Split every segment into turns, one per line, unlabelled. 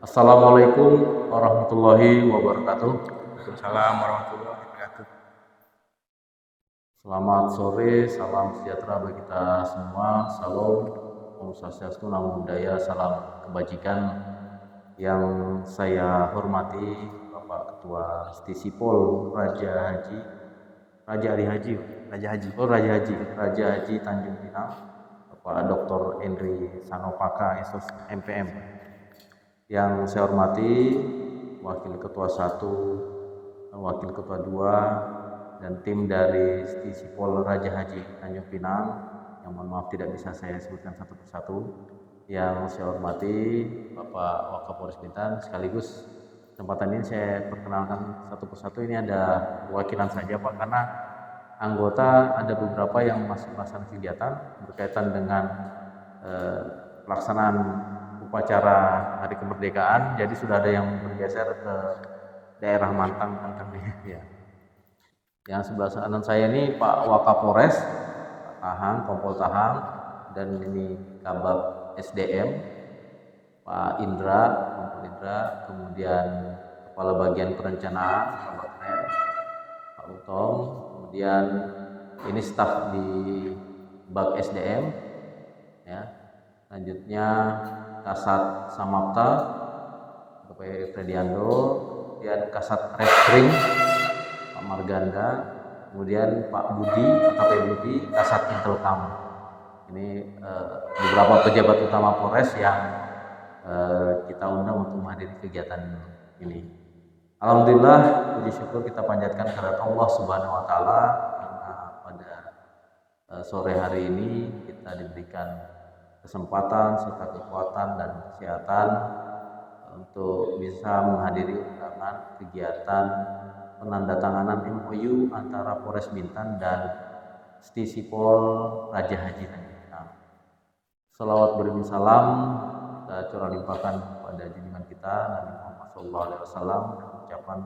Assalamualaikum warahmatullahi wabarakatuh.
Waalaikumsalam warahmatullahi wabarakatuh.
Selamat sore, salam sejahtera bagi kita semua. Salam, Om Swastiastu, Namo Buddhaya, salam kebajikan. Yang saya hormati Bapak Ketua Stisipol Raja Haji, Raja Ari Haji,
Raja Haji.
Raja Haji, Raja Haji Tanjung Pinang, Bapak Dr. Henry Sanopaka, SOS MPM. Yang saya hormati Wakil Ketua 1, Wakil Ketua 2, dan tim dari Stisipol Raja Haji Tanjung Pinang, yang mohon maaf tidak bisa saya sebutkan satu persatu. Yang saya hormati Bapak Wakapolres Bintan, sekaligus kesempatan ini saya perkenalkan satu persatu. Ini ada perwakilan saja Pak, karena anggota ada beberapa yang masih melaksanakan kegiatan berkaitan dengan pelaksanaan upacara Hari Kemerdekaan, jadi sudah ada yang bergeser ke daerah Mantang ya. Yang sebelah kanan saya ini Pak Wakapolres Tahang, Kompol Tahang, dan ini Kabab SDM Pak Indra, Kompol Indra, kemudian Kepala Bagian Perencanaan Kabab Rem Pak Utom, kemudian ini staf di Bag SDM ya. Selanjutnya Kasat Samapta Bapak Frediando, kemudian Kasat Reskrim Pak Marganda, kemudian Pak Budi, AKP Budi, Kasat Intelkam. Ini beberapa pejabat utama Polres yang kita undang untuk menghadiri kegiatan ini. Alhamdulillah, puji syukur kita panjatkan kepada Allah Subhanahu wa taala karena pada sore hari ini kita diberikan kesempatan serta kekuatan dan kesehatan untuk bisa menghadiri undangan kegiatan penandatanganan MOU antara Polres Bintan dan Stisipol Raja Haji Tanjung Pinang. Salawat beriring salam kita curah limpahkan kepada junjungan kita Nabi Muhammad SAW dengan ucapan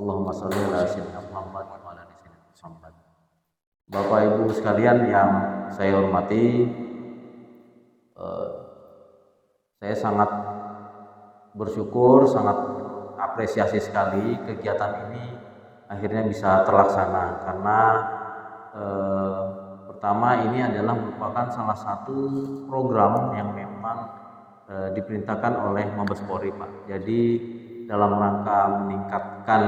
Allahumma sholli ala sayyidina Muhammad wa ala ali sayyidina Muhammad. Bapak Ibu sekalian yang saya hormati, saya sangat bersyukur, sangat apresiasi sekali kegiatan ini akhirnya bisa terlaksana karena pertama ini adalah merupakan salah satu program yang memang diperintahkan oleh Mabes Polri Pak. Jadi dalam rangka meningkatkan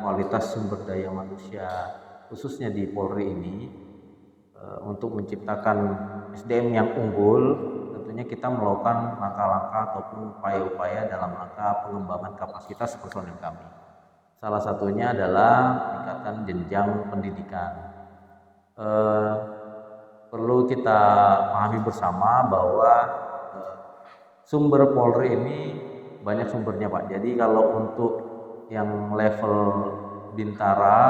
kualitas sumber daya manusia khususnya di Polri ini untuk menciptakan SDM yang unggul, tentunya kita melakukan langkah-langkah ataupun upaya-upaya dalam rangka pengembangan kapasitas personel kami. Salah satunya adalah meningkatkan jenjang pendidikan. Perlu kita pahami bersama bahwa sumber Polri ini banyak sumbernya Pak. Jadi kalau untuk yang level Bintara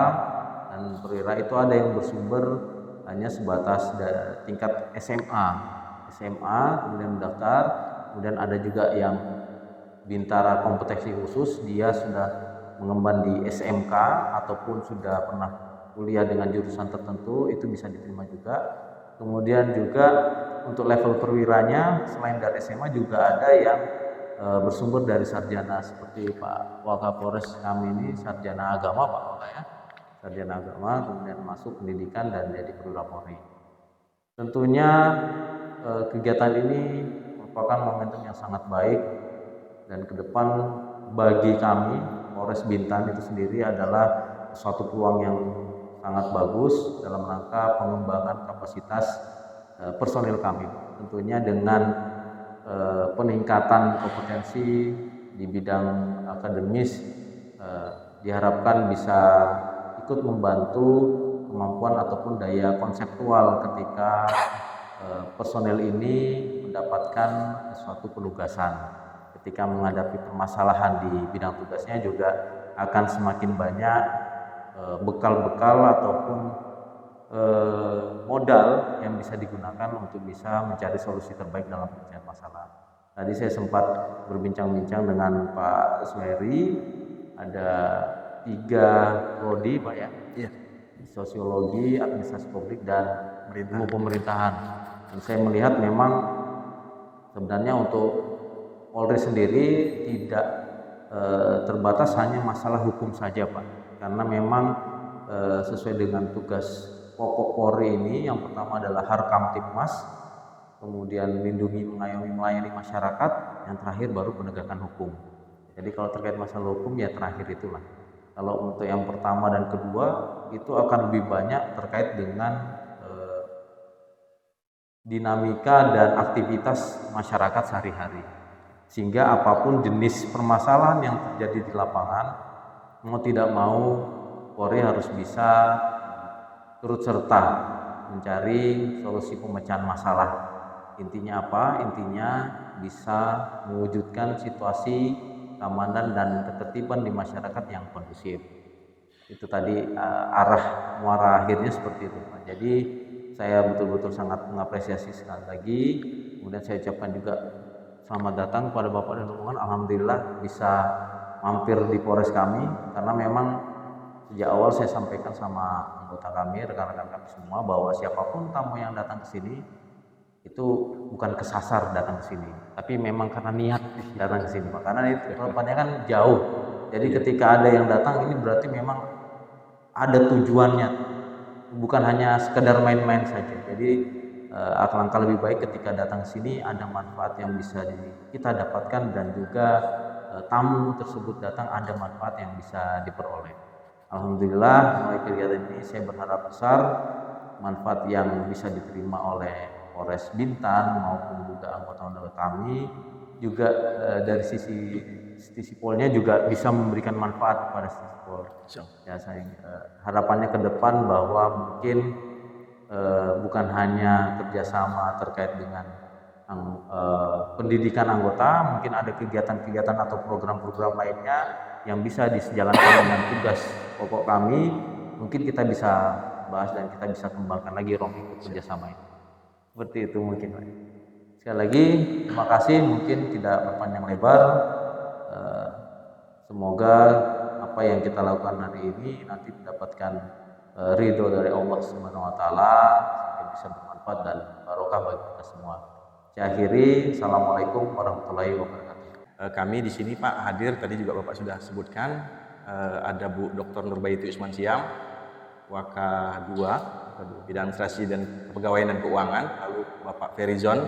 dan Perwira itu ada yang bersumber hanya sebatas tingkat SMA, kemudian mendaftar, kemudian ada juga yang Bintara kompetensi khusus, dia sudah mengemban di SMK ataupun sudah pernah kuliah dengan jurusan tertentu, itu bisa diterima juga. Kemudian juga untuk level perwiranya selain dari SMA juga ada yang bersumber dari sarjana seperti Pak Wakapolres kami ini sarjana agama Pak Waka ya, sarjana agama, kemudian masuk pendidikan dan jadi perwira Polri. Tentunya kegiatan ini merupakan momentum yang sangat baik dan ke depan bagi kami Polres Bintan itu sendiri adalah suatu peluang yang sangat bagus dalam rangka pengembangan kapasitas personil kami. Tentunya dengan peningkatan kompetensi di bidang akademis diharapkan bisa ikut membantu kemampuan ataupun daya konseptual ketika personel ini mendapatkan suatu penugasan. Ketika menghadapi permasalahan di bidang tugasnya juga akan semakin banyak bekal-bekal ataupun modal yang bisa digunakan untuk bisa mencari solusi terbaik dalam penyelesaian masalah. Tadi saya sempat berbincang-bincang dengan Pak Suheri, ada 3 prodi Pak ya, sosiologi, administrasi publik, dan ilmu pemerintahan. Dan saya melihat memang sebenarnya untuk Polri sendiri tidak terbatas hanya masalah hukum saja Pak, karena memang sesuai dengan tugas pokok Polri ini, yang pertama adalah Harkamtibmas, kemudian melindungi, mengayomi, melayani masyarakat, yang terakhir baru penegakan hukum. Jadi kalau terkait masalah hukum ya terakhir itulah. Kalau untuk yang pertama dan kedua itu akan lebih banyak terkait dengan dinamika dan aktivitas masyarakat sehari-hari. Sehingga apapun jenis permasalahan yang terjadi di lapangan, mau tidak mau Polri harus bisa turut serta mencari solusi pemecahan masalah. Intinya apa? Intinya bisa mewujudkan situasi keamanan dan ketertiban di masyarakat yang kondusif. Itu tadi arah muara akhirnya seperti itu Pak. Jadi saya betul-betul sangat mengapresiasi sekali lagi. Kemudian saya ucapkan juga selamat datang kepada Bapak dan rombongan. Alhamdulillah bisa mampir di Polres kami, karena memang sejak awal saya sampaikan sama anggota kami, rekan-rekan kami semua, bahwa siapapun tamu yang datang ke sini itu bukan kesasar datang ke sini, tapi memang karena niat datang ke sini Pak. Karena itu tempatnya kan jauh. Jadi ketika ada yang datang ini berarti memang ada tujuannya, bukan hanya sekedar main-main saja. Jadi alangkah lebih baik ketika datang ke sini ada manfaat yang bisa kita dapatkan, dan juga tamu tersebut datang ada manfaat yang bisa diperoleh. Alhamdulillah melalui kegiatan ini saya berharap besar manfaat yang bisa diterima oleh Polres Bintan maupun juga anggota-anggota kami juga dari sisi Polnya juga bisa memberikan manfaat kepada sisi Pol. Ya, saya harapannya ke depan bahwa mungkin bukan hanya kerjasama terkait dengan pendidikan anggota, mungkin ada kegiatan-kegiatan atau program-program lainnya yang bisa disejalankan dengan tugas pokok kami. Mungkin kita bisa bahas dan kita bisa kembangkan lagi ikut kerjasama ini. Seperti itu mungkin Pak. Sekali lagi terima kasih, mungkin tidak berpanjang lebar. Semoga apa yang kita lakukan hari ini nanti mendapatkan ridho dari Allah Subhanahu wa taala, sehingga bisa bermanfaat dan barokah bagi kita semua. Saya akhiri, assalamualaikum warahmatullahi wabarakatuh.
Kami di sini Pak hadir, tadi juga Bapak sudah sebutkan, ada Bu Dr. Nurbaiti Usman Siam, Waka 2, Bidang Administrasi dan Kepegawaian dan Keuangan, lalu Bapak Ferizon,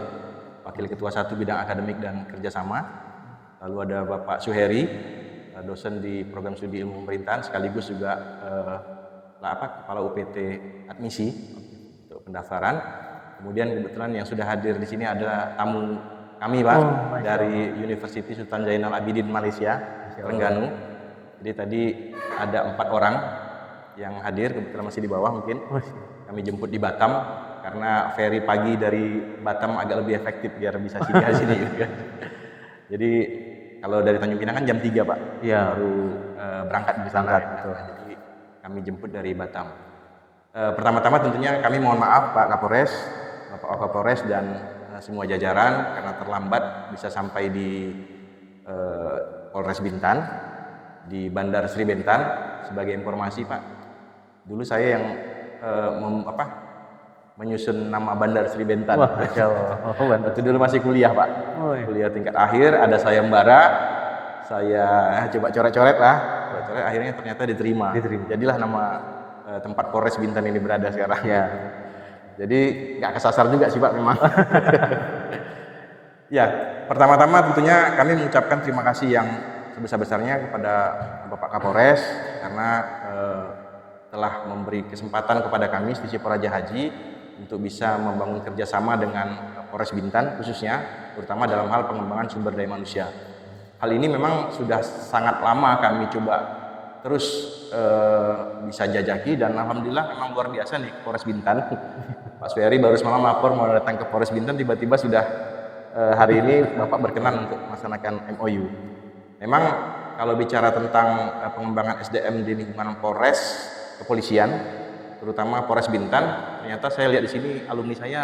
Wakil Ketua 1 Bidang Akademik dan Kerjasama, lalu ada Bapak Suheri, dosen di Program Studi Ilmu Pemerintahan, sekaligus juga Kepala UPT Admisi untuk pendaftaran. Kemudian kebetulan yang sudah hadir di sini adalah tamu kami Pak dari University Sultan Zainal Abidin Malaysia, Terengganu. Jadi tadi ada 4 orang yang hadir, kebetulan masih di bawah mungkin. Kami jemput di Batam karena ferry pagi dari Batam agak lebih efektif biar bisa singgah sini. Jadi kalau dari Tanjung Pinang kan jam 3 Pak, baru berangkat di sana. Jadi kami jemput dari Batam. Pertama-tama tentunya kami mohon maaf Pak Kapolres, Bapak Wakapolres dan semua jajaran karena terlambat bisa sampai di Polres Bintan, di Bandar Sri Bintan. Sebagai informasi Pak, dulu saya yang menyusun nama Bandar Sri Bintan.
Masya Allah.
Itu dulu masih kuliah Pak, kuliah tingkat akhir, ada sayembara, saya coba coret-coret lah, akhirnya ternyata diterima. Jadilah nama tempat Polres Bintan ini berada sekarang.
Ya.
Jadi nggak kesasar juga sih Pak memang. Ya, pertama-tama tentunya kami mengucapkan terima kasih yang sebesar-besarnya kepada Bapak Kapolres karena telah memberi kesempatan kepada kami Stisi Poraja Haji untuk bisa membangun kerjasama dengan Polres Bintan khususnya, terutama dalam hal pengembangan sumber daya manusia. Hal ini memang sudah sangat lama kami coba terus bisa jajaki, dan alhamdulillah memang luar biasa nih Polres Bintan. Pak Suheri baru semalam lapor mau datang ke Polres Bintan, tiba-tiba sudah hari ini Bapak berkenan untuk melaksanakan MOU. Memang kalau bicara tentang pengembangan SDM di lingkungan Polres Kepolisian, terutama Polres Bintan, ternyata saya lihat di sini alumni saya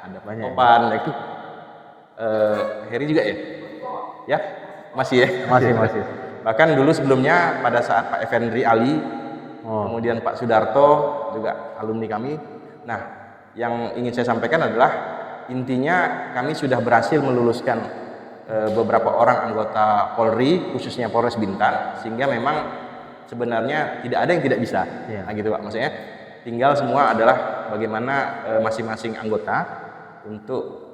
ada banyak. Topan, Heri juga ya? Ya, masih ya?
Masih.
Bahkan dulu sebelumnya pada saat Pak Effendri Ali, kemudian Pak Sudarto juga alumni kami. Nah, yang ingin saya sampaikan adalah intinya kami sudah berhasil meluluskan beberapa orang anggota Polri, khususnya Polres Bintan, sehingga memang sebenarnya tidak ada yang tidak bisa.
Iya.
Nah, gitu Pak. Maksudnya tinggal semua adalah bagaimana masing-masing anggota untuk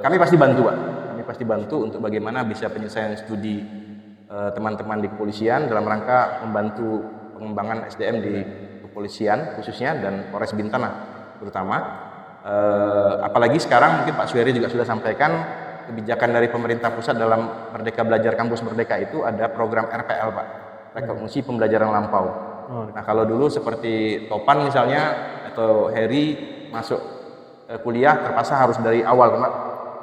kami pasti bantu Pak. Kami pasti bantu untuk bagaimana bisa penyelesaian studi teman-teman di kepolisian dalam rangka membantu pengembangan SDM di kepolisian khususnya dan Polres Bintan lah terutama. Apalagi sekarang mungkin Pak Suheri juga sudah sampaikan kebijakan dari pemerintah pusat dalam Merdeka Belajar Kampus Merdeka itu ada program RPL Pak, rekognisi pembelajaran lampau. Nah kalau dulu seperti Topan misalnya atau Heri masuk kuliah terpaksa harus dari awal Pak,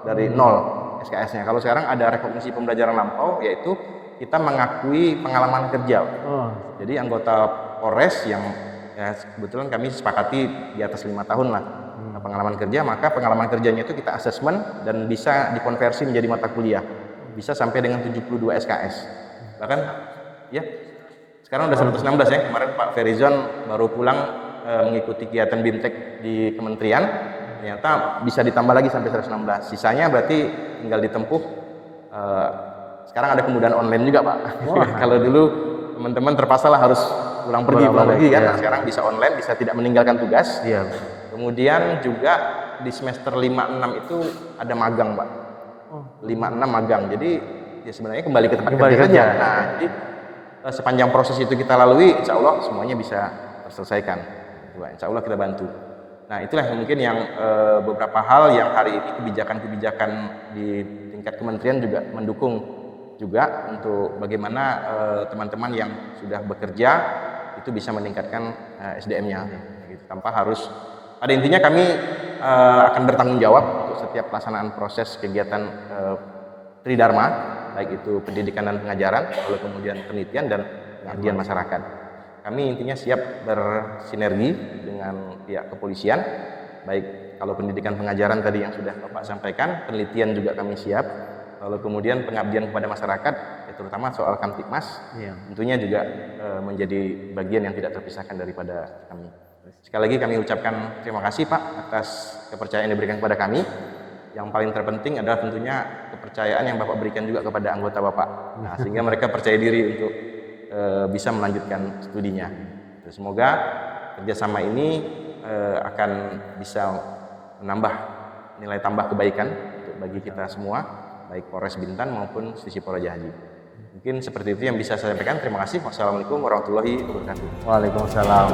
dari nol SKS-nya. Kalau sekarang ada rekognisi pembelajaran lampau, yaitu kita mengakui pengalaman kerja. Jadi anggota Polres yang ya, kebetulan kami sepakati di atas 5 tahun lah pengalaman kerja, maka pengalaman kerjanya itu kita asesmen dan bisa dikonversi menjadi mata kuliah, bisa sampai dengan 72 SKS. Bahkan ya sekarang udah 116 ya. Kemarin Pak Ferizon baru pulang mengikuti kegiatan BIMTEK di kementerian, ternyata bisa ditambah lagi sampai 116. Sisanya berarti tinggal ditempuh. Sekarang ada kemudahan online juga Pak. Kalau dulu teman-teman terpaksa lah harus pulang pergi kan. Nah, sekarang bisa online, bisa tidak meninggalkan tugas.
Iya.
Kemudian juga di semester 5-6 itu ada magang Pak. 5-6 magang. Jadi ya sebenarnya kembali ke tempat kerja. Nah, jadi sepanjang proses itu kita lalui, insya Allah semuanya bisa terselesaikan. Insya Allah kita bantu. Nah itulah mungkin yang beberapa hal yang hari ini kebijakan-kebijakan di tingkat kementerian juga mendukung juga untuk bagaimana teman-teman yang sudah bekerja itu bisa meningkatkan SDM-nya. Gitu. Tanpa harus, pada intinya kami akan bertanggung jawab untuk setiap pelaksanaan proses kegiatan Tridharma, baik itu pendidikan dan pengajaran, lalu kemudian penelitian dan pengabdian masyarakat. Kami intinya siap bersinergi dengan pihak kepolisian, baik kalau pendidikan pengajaran tadi yang sudah Bapak sampaikan, penelitian juga kami siap, lalu kemudian pengabdian kepada masyarakat, ya terutama soal Kamtibmas, tentunya juga menjadi bagian yang tidak terpisahkan daripada kami. Sekali lagi kami ucapkan terima kasih Pak atas kepercayaan yang diberikan kepada kami. Yang paling terpenting adalah tentunya kepercayaan yang Bapak berikan juga kepada anggota Bapak. Nah, sehingga mereka percaya diri untuk bisa melanjutkan studinya. Semoga kerjasama ini akan bisa menambah nilai tambah kebaikan untuk bagi kita semua, baik Polres Bintan maupun Divisi Polaja Haji. Mungkin seperti itu yang bisa saya sampaikan. Terima kasih. Wassalamualaikum warahmatullahi wabarakatuh.
Waalaikumsalam.